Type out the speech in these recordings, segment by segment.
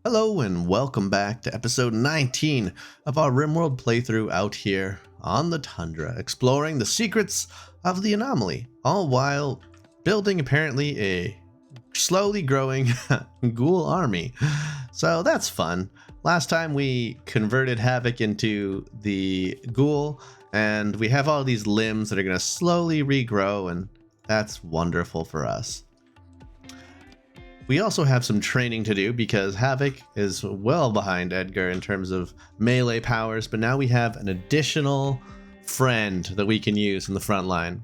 Hello and welcome back to episode 19 of our Rimworld playthrough out here on the Tundra, exploring the secrets of the anomaly, all while building apparently a slowly growing ghoul army. So that's fun. Last time we converted Havoc into the ghoul, and we have all these limbs that are going to slowly regrow, and that's wonderful for us. We also have some training to do because Havoc is well behind Edgar in terms of melee powers, but now we have an additional friend that we can use in the front line.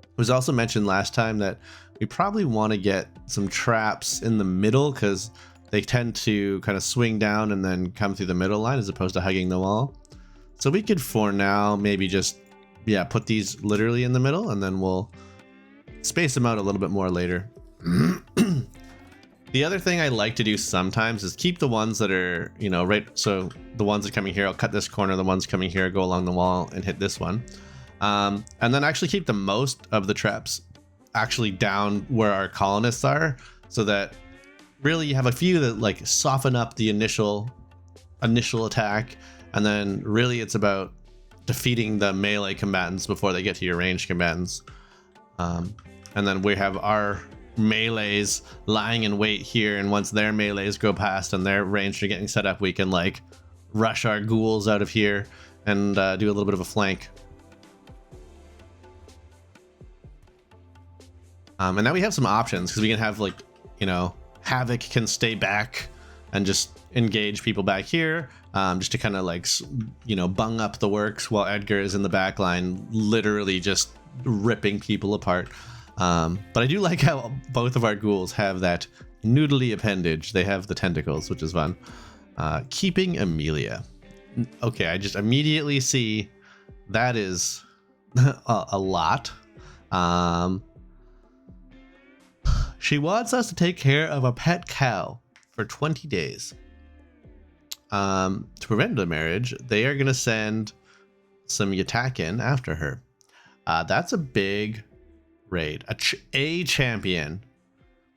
It was also mentioned last time that we probably want to get some traps in the middle because they tend to kind of swing down and then come through the middle line as opposed to hugging the wall. So we could for now maybe just, put these literally in the middle and then we'll space them out a little bit more later. The other thing I like to do sometimes is keep the ones that are, right. So the ones that are coming here, I'll cut this corner. The ones coming here, go along the wall and hit this one. And then actually keep the most of the traps actually down where our colonists are, so that really you have a few that like soften up the initial attack. And then really it's about defeating the melee combatants before they get to your ranged combatants. And then we have our melees lying in wait here, and once their melees go past and their range are getting set up, we can like rush our ghouls out of here and do a little bit of a flank. And now we have some options because we can have like, Havoc can stay back and just engage people back here, just to kind of like, bung up the works while Edgar is in the back line, literally just ripping people apart. But I do like how both of our ghouls have that noodly appendage. They have the tentacles, which is fun. Keeping Amelia. Okay, I just immediately see that is a lot. She wants us to take care of a pet cow for 20 days. To prevent the marriage, they are going to send some Yatakin after her. That's a big raid. A champion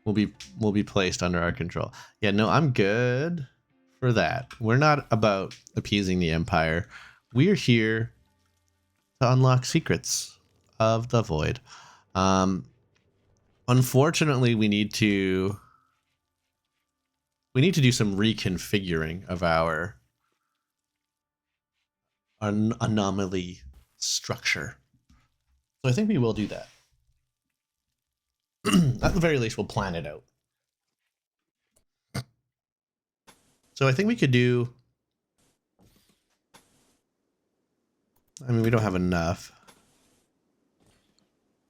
will be placed under our control. Yeah, no, I'm good for that. We're not about appeasing the Empire. We're here to unlock secrets of the void. Unfortunately, we need to do some reconfiguring of our anomaly structure. So I think we will do that. At the very least, we'll plan it out. So I think we could do... I mean, we don't have enough.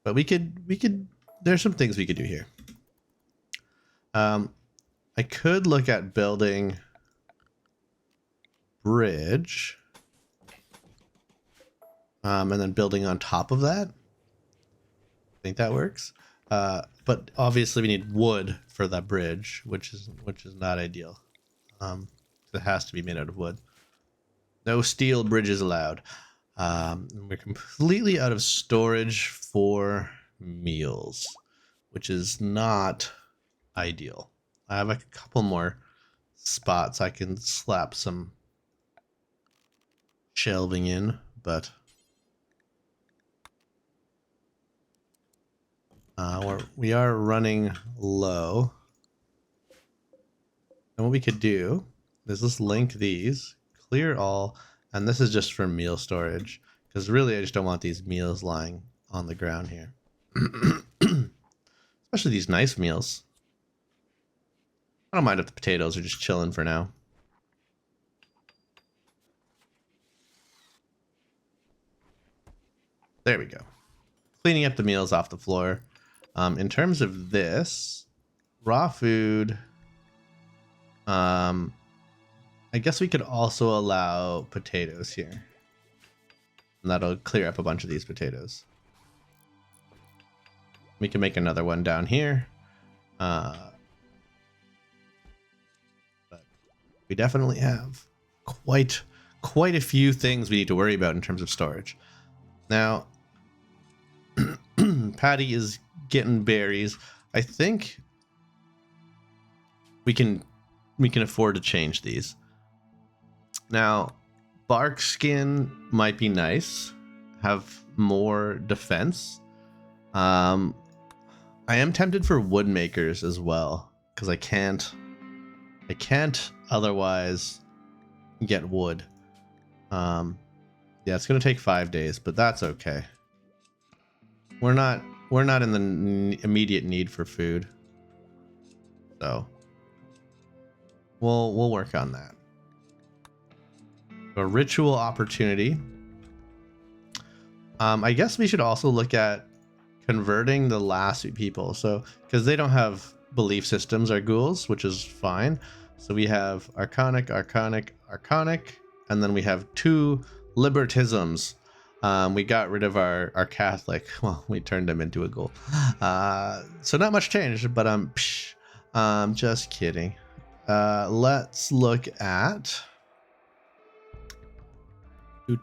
But we could... There's some things we could do here. I could look at building bridge. And then building on top of that. I think that works. But obviously we need wood for that bridge, which is not ideal. It has to be made out of wood. No steel bridges allowed. We're completely out of storage for meals, which is not ideal. I have a couple more spots I can slap some shelving in, but we are running low. And what we could do is let's link these, clear all, and this is just for meal storage, because really I just don't want these meals lying on the ground here. Especially these nice meals. I don't mind if the potatoes are just chilling for now. There we go. Cleaning up the meals off the floor. In terms of this, raw food, I guess we could also allow potatoes here. And that'll clear up a bunch of these potatoes. We can make another one down here. But we definitely have quite a few things we need to worry about in terms of storage. Now, Patty is getting berries. I think we can we can afford to change these. Now, bark skin might be nice, have more defense. I am tempted for wood makers as well, because I can't otherwise get wood. Yeah, it's gonna take 5 days, but that's okay. We're not in the immediate need for food, so we'll work on that. A ritual opportunity. I guess we should also look at converting the last few people. So, because they don't have belief systems, our ghouls, which is fine. So we have Arcanic, and then we have 2 libertisms. We got rid of our Catholic. Well, we turned him into a ghoul. So not much changed, but just kidding. Let's look at who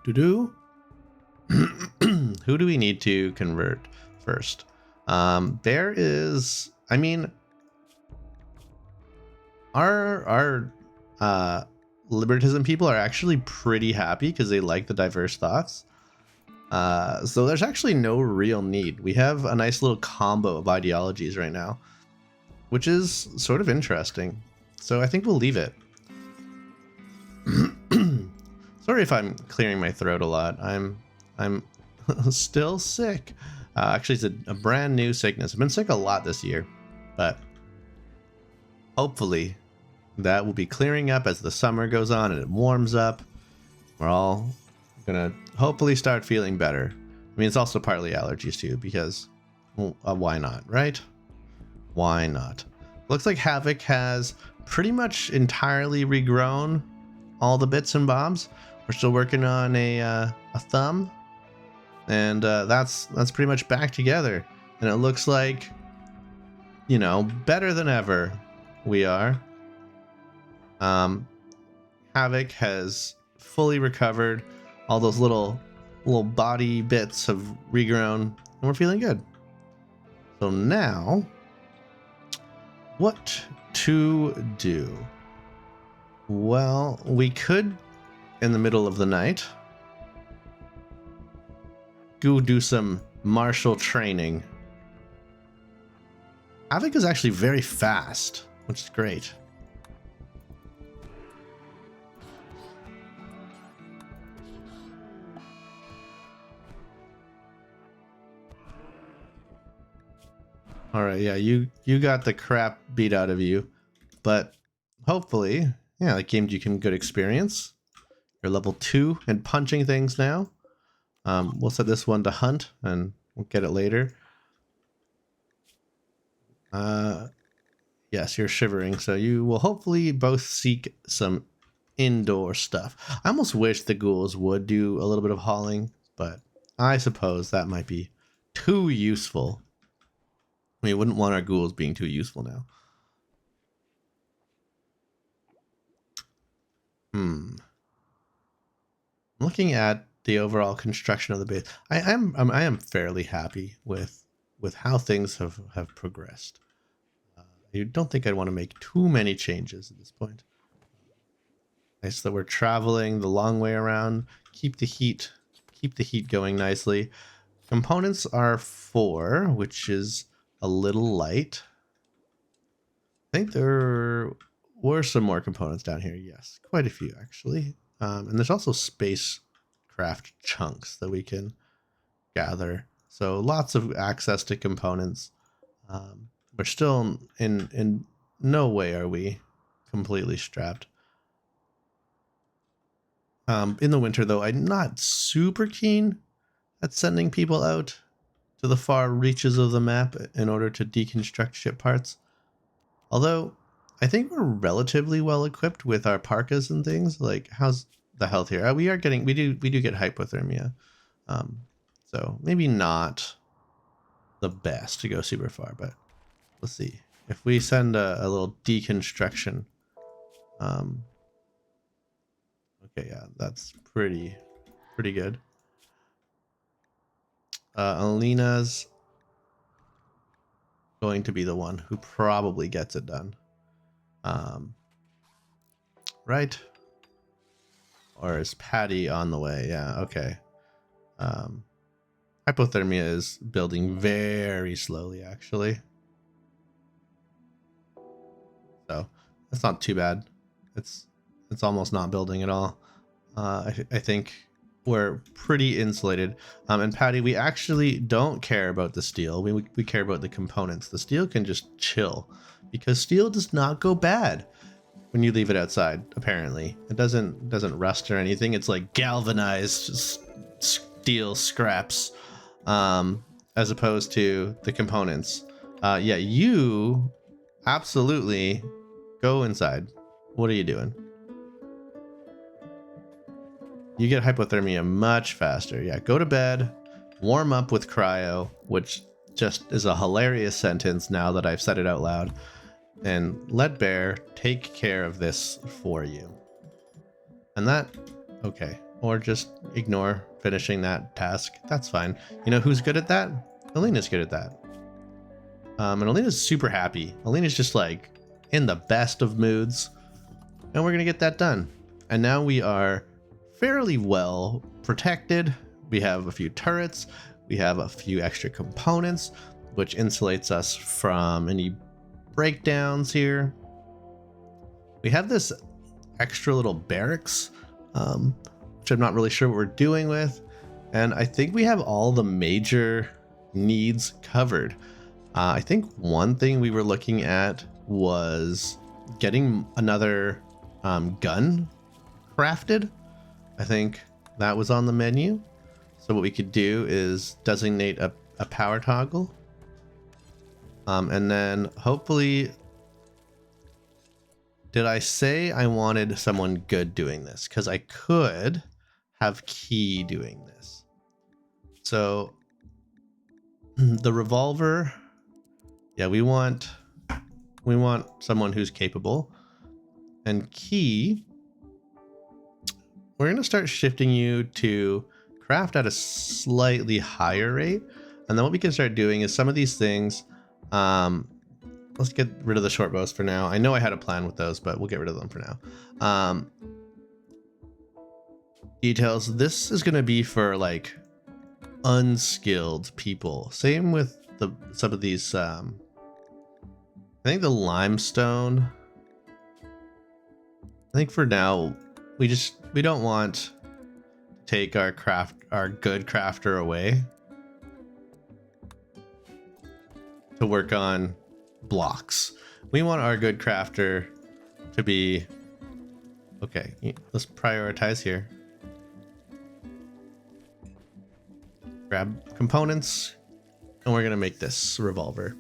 do we need to convert first? There is, I mean, our libertism people are actually pretty happy because they like the diverse thoughts. So there's actually no real need. We have a nice little combo of ideologies right now, which is sort of interesting. So I think we'll leave it. Sorry if I'm clearing my throat a lot. I'm still sick. Actually, it's a brand new sickness. I've been sick a lot this year, but hopefully that will be clearing up as the summer goes on and it warms up. We're all gonna hopefully start feeling better. I mean, it's also partly allergies too, because why not, right? Why not? Looks like Havoc has pretty much entirely regrown all the bits and bobs. We're still working on a thumb, and that's pretty much back together. And it looks like, you know, better than ever we are. Havoc has fully recovered. All those little body bits have regrown, and we're feeling good. So now, what to do? Well, we could, in the middle of the night, go do some martial training. Havoc is actually very fast, which is great. All right, yeah, you got the crap beat out of you, but hopefully, yeah, that gained you some good experience. You're level 2 and punching things now. We'll set this one to hunt, and we'll get it later. Yes, you're shivering, so you will hopefully both seek some indoor stuff. I almost wish the ghouls would do a little bit of hauling, but I suppose that might be too useful. We wouldn't want our ghouls being too useful now. Looking at the overall construction of the base, I am fairly happy with how things have progressed. I don't think I'd want to make too many changes at this point. Nice that we're traveling the long way around. Keep the heat going nicely. Components are 4, which is a little light. I think there were some more components down here. Yes, quite a few actually. And there's also spacecraft chunks that we can gather. So lots of access to components. We're still in no way are we completely strapped. In the winter though, I'm not super keen at sending people out to the far reaches of the map in order to deconstruct ship parts. Although I think we're relatively well equipped with our parkas and things. Like, how's the health here? We do get hypothermia. So maybe not the best to go super far, but let's see. If we send a little deconstruction, okay, yeah, that's pretty good. Alina's going to be the one who probably gets it done. right? Or is Patty on the way? Yeah, okay. Hypothermia is building very slowly, actually. So that's not too bad. It's almost not building at all. I think we're pretty insulated. And Patty, we actually don't care about the steel. We care about the components. The steel can just chill because steel does not go bad when you leave it outside. Apparently, it doesn't rust or anything. It's like galvanized steel scraps, as opposed to the components. Yeah, you absolutely go inside. What are you doing? You get hypothermia much faster. Yeah, go to bed, warm up with cryo, which just is a hilarious sentence now that I've said it out loud, and let Bear take care of this for you. And that, okay, or just ignore finishing that task. That's fine. You know who's good at that? Alina's good at that. And Alina's super happy. Alina's just like in the best of moods, and we're gonna get that done. And now we are fairly well protected. We have a few turrets, we have a few extra components, which insulates us from any breakdowns here. We have this extra little barracks, which I'm not really sure what we're doing with, and I think we have all the major needs covered. I think one thing we were looking at was getting another gun crafted. I think that was on the menu. So what we could do is designate a power toggle. And then hopefully, did I say I wanted someone good doing this? Because I could have Key doing this. So the revolver, yeah, we want someone who's capable. And Key, we're going to start shifting you to craft at a slightly higher rate. And then what we can start doing is some of these things, let's get rid of the short bows for now. I know I had a plan with those, but we'll get rid of them for now. Details, this is going to be for like unskilled people. Same with some of these, I think the limestone, I think for now, we don't want to take our good crafter away to work on blocks. We want our good crafter to be, okay, let's prioritize here. Grab components, and we're gonna make this revolver.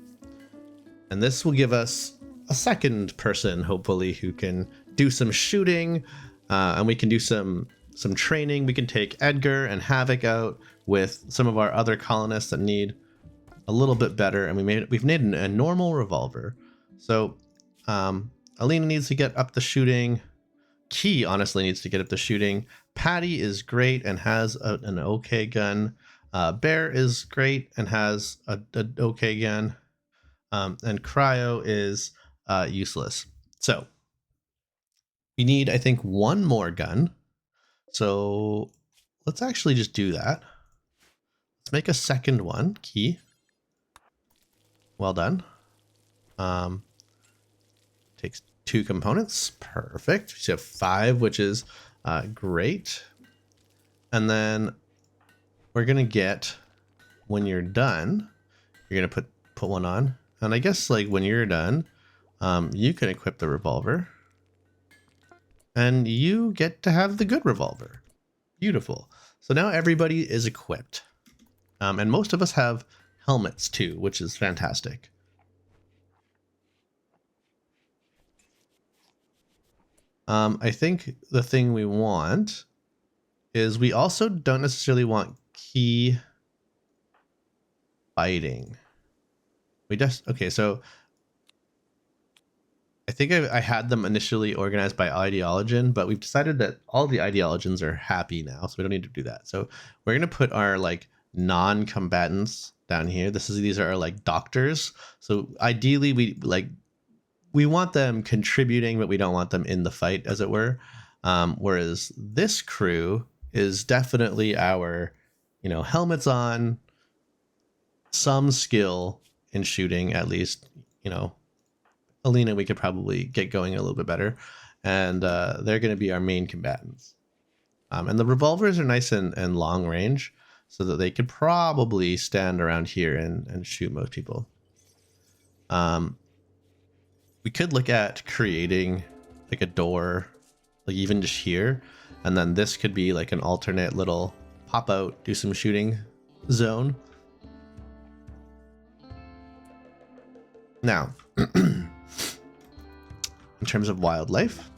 And this will give us a second person, hopefully, who can do some shooting, and we can do some training. We can take Edgar and Havoc out with some of our other colonists that need a little bit better, and we've made a normal revolver. So Alina needs to get up the shooting. Key honestly needs to get up the shooting. Patty is great and has an okay gun. Bear is great and has an okay gun. And Cryo is useless. So we need, I think, one more gun. So let's actually just do that. Let's make a second one. Key. Well done. Takes 2 components. Perfect. So you have 5, which is great. And then we're gonna get, when you're done, you're gonna put one on. And I guess like when you're done, you can equip the revolver. And you get to have the good revolver. Beautiful. So now everybody is equipped. And most of us have helmets too, which is fantastic. I think the thing we want is we also don't necessarily want Key fighting. Okay, so I think I had them initially organized by ideologen, but we've decided that all the ideologens are happy now, so we don't need to do that. So we're gonna put our like non-combatants down here. These are our like doctors. So ideally we like we want them contributing, but we don't want them in the fight, as it were. Whereas this crew is definitely our, helmets on, some skill in shooting, at least. Alina, we could probably get going a little bit better, and they're going to be our main combatants. And the revolvers are nice and long range, so that they could probably stand around here and shoot most people. We could look at creating like a door, like even just here, and then this could be like an alternate little pop out, do some shooting zone. Now, in terms of wildlife,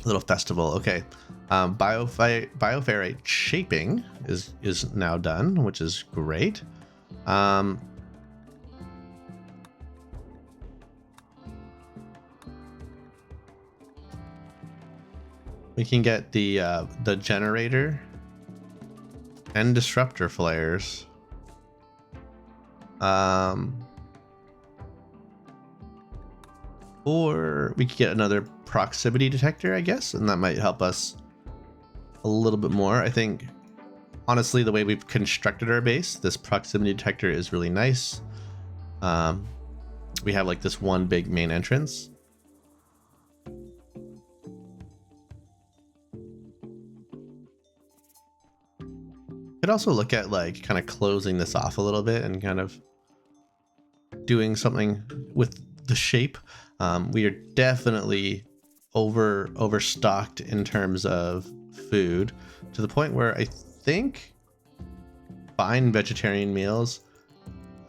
little festival. Okay, bioferrite shaping is now done, which is great. We can get the generator and disruptor flares. Or we could get another proximity detector, I guess, and that might help us a little bit more. I think, honestly, the way we've constructed our base, this proximity detector is really nice. We have like this one big main entrance. Could also look at like kind of closing this off a little bit and kind of doing something with the shape. We are definitely overstocked in terms of food, to the point where I think fine vegetarian meals,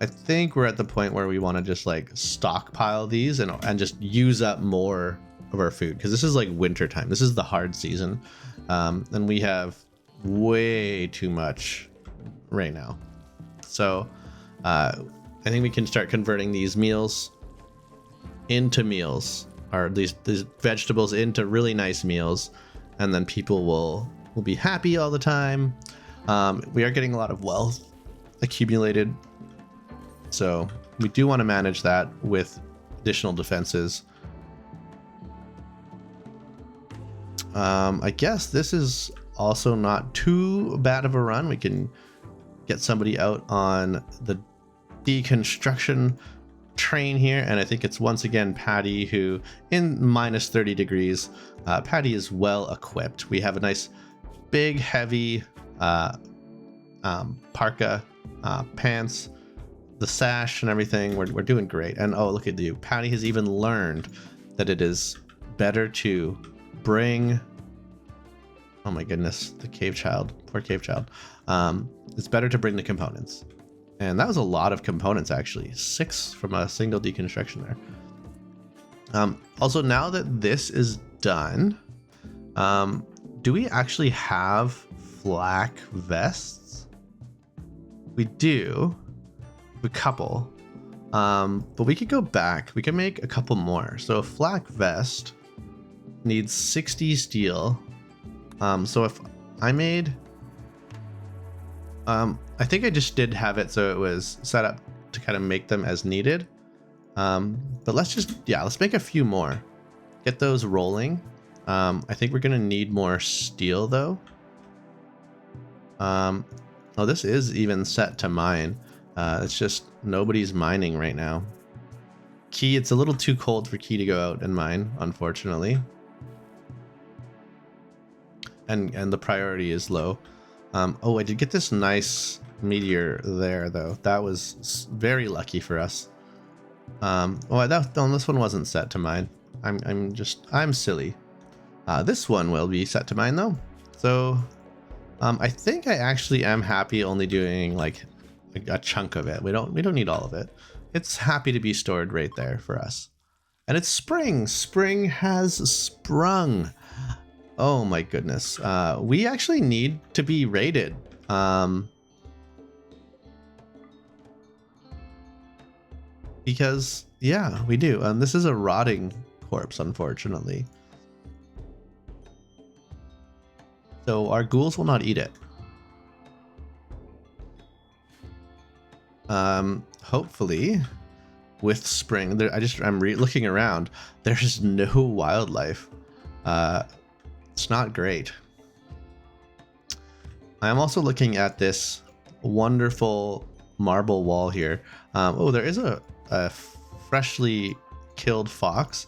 I think we're at the point where we want to just like stockpile these and just use up more of our food, because this is like winter time. This is the hard season, and we have way too much right now. So I think we can start converting these meals into meals, or these vegetables into really nice meals, and then people will be happy all the time. We are getting a lot of wealth accumulated, so we do want to manage that with additional defenses. I guess this is also not too bad of a run. We can get somebody out on the deconstruction train here, and I think it's once again Patty, who in minus 30 degrees, Patty is well equipped. We have a nice big heavy parka, pants, the sash and everything. We're doing great. And oh, look at you, Patty has even learned that it is better to bring, oh my goodness, the cave child, poor cave child. It's better to bring the components. And that was a lot of components, actually. 6 from a single deconstruction there. Also, now that this is done, do we actually have flak vests? We do. A couple. But we could go back. We can make a couple more. So a flak vest needs 60 steel. So if I made... I think I just did have it so it was set up to kind of make them as needed. But let's make a few more. Get those rolling. I think we're going to need more steel though. Oh, this is even set to mine. It's just nobody's mining right now. Key, it's a little too cold for Key to go out and mine, unfortunately. And the priority is low. Oh, I did get this nice meteor there, though. That was very lucky for us. This one wasn't set to mine. I'm silly. This one will be set to mine, though. So, I think I actually am happy only doing like a chunk of it. We don't need all of it. It's happy to be stored right there for us. And it's spring. Spring has sprung. Oh my goodness. We actually need to be raided. Because, yeah, we do. And this is a rotting corpse, unfortunately. So our ghouls will not eat it. Hopefully with spring there, I'm looking around, there's no wildlife. It's not great. I'm also looking at this wonderful marble wall here. Oh, there is a freshly killed fox.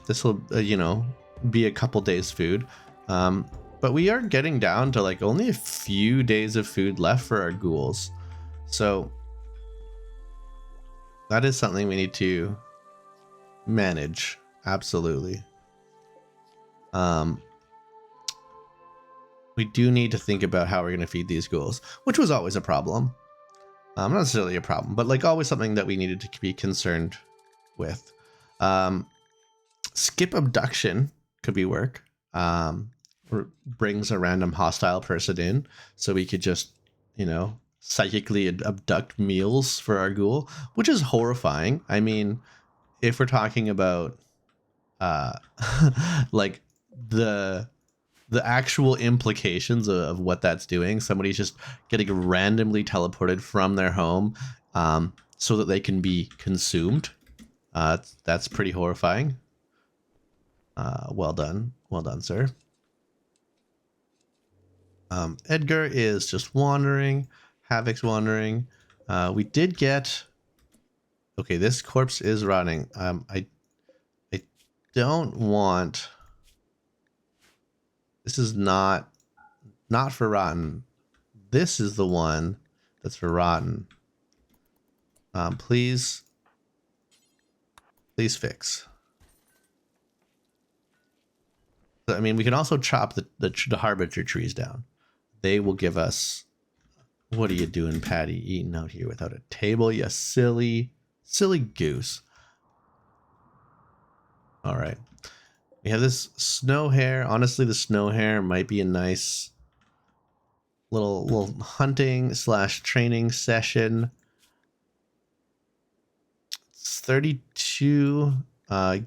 This will be a couple days food. But we are getting down to like only a few days of food left for our ghouls. So that is something we need to manage. Absolutely. We do need to think about how we're going to feed these ghouls, which was always a problem. Not necessarily a problem, but like always something that we needed to be concerned with. Skip abduction could be work. Brings a random hostile person in, so we could just, psychically abduct meals for our ghoul, which is horrifying. I mean, if we're talking about like the actual implications of what that's doing, somebody's just getting randomly teleported from their home so that they can be consumed. That's pretty horrifying. Well done, sir. Edgar is just wandering. Havoc's wandering. We did get... Okay, this corpse is rotting. I don't want... This is not for rotten. This is the one that's for rotten. Please fix. I mean, we can also chop the harbinger trees down. They will give us... What are you doing, Patty? Eating out here without a table, you silly goose. All right. We have this snow hare. Honestly, the snow hare might be a nice little hunting / training session. It's 32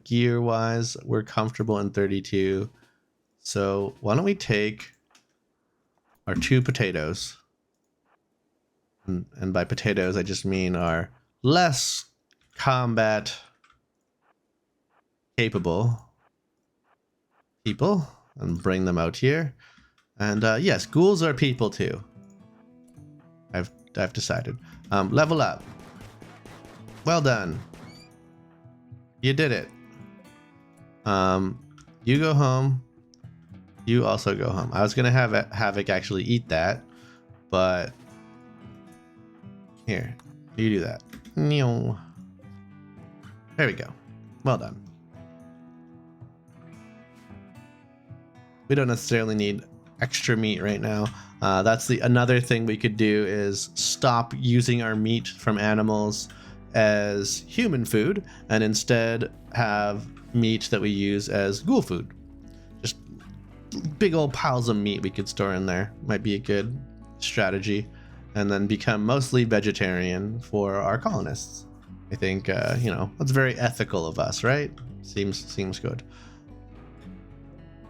gear wise. We're comfortable in 32. So why don't we take our 2 potatoes? And by potatoes, I just mean our less combat capable people, and bring them out here. And yes, ghouls are people too. I've decided. Level up. Well done. You did it. You go home. You also go home. I was gonna have Havoc actually eat that, but here, you do that. There we go. Well done. We don't necessarily need extra meat right now. That's another thing we could do is stop using our meat from animals as human food and instead have meat that we use as ghoul food. Just big old piles of meat we could store in there. Might be a good strategy. And then become mostly vegetarian for our colonists. I think, that's very ethical of us, right? Seems good.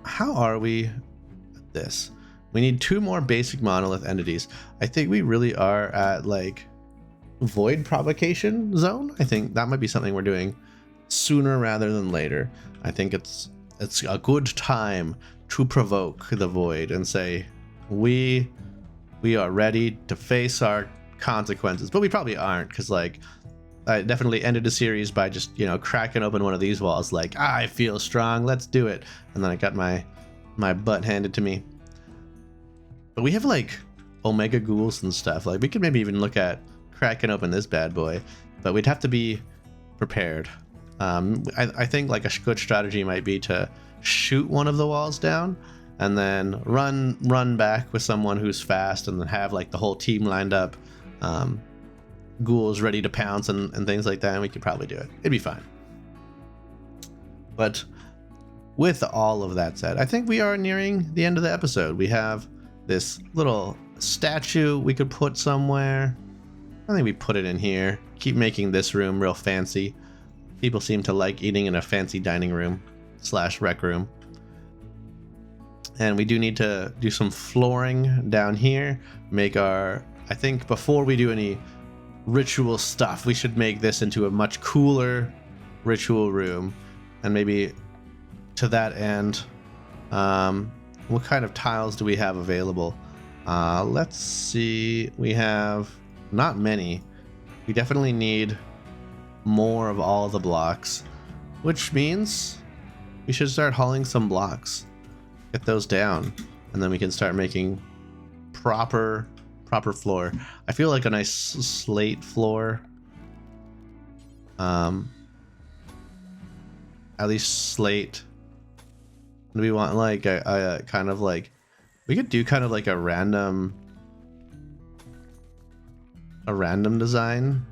How are we at this? We need 2 more basic monolith entities. I think we really are at like void provocation zone. I think that might be something we're doing sooner rather than later. I think it's a good time to provoke the void and say we are ready to face our consequences, but we probably aren't, because like I definitely ended the series by just cracking open one of these walls like I feel strong, let's do it, and then I got my butt handed to me. But we have like omega ghouls and stuff. Like we could maybe even look at cracking open this bad boy, but we'd have to be prepared. I think like a good strategy might be to shoot one of the walls down and then run back with someone who's fast, and then have like the whole team lined up, ghouls ready to pounce and things like that, and we could probably do it. It'd be fine. But with all of that said, I think we are nearing the end of the episode. We have this little statue we could put somewhere. I think we put it in here. Keep making this room real fancy. People seem to like eating in a fancy dining room / rec room. And we do need to do some flooring down here. Make our... I think before we do any ritual stuff. We should make this into a much cooler ritual room. And maybe to that end, what kind of tiles do we have available? Let's see. We have not many. We definitely need more of all the blocks, which means we should start hauling some blocks. Get those down, and then we can start making proper floor. I feel like a nice slate floor. At least slate. Do we want like a kind of like, we could do kind of like a random design.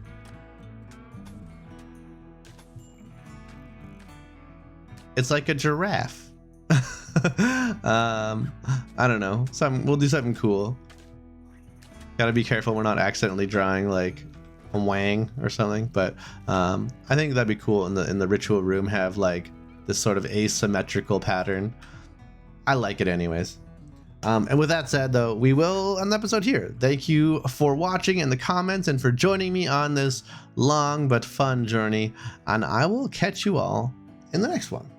It's like a giraffe. I don't know. We'll do something cool. Gotta be careful we're not accidentally drawing like a wang or something, but I think that'd be cool in the ritual room, have like this sort of asymmetrical pattern. I like it anyways. And with that said, though, we will end the episode here. Thank you for watching in the comments and for joining me on this long but fun journey, and I will catch you all in the next one.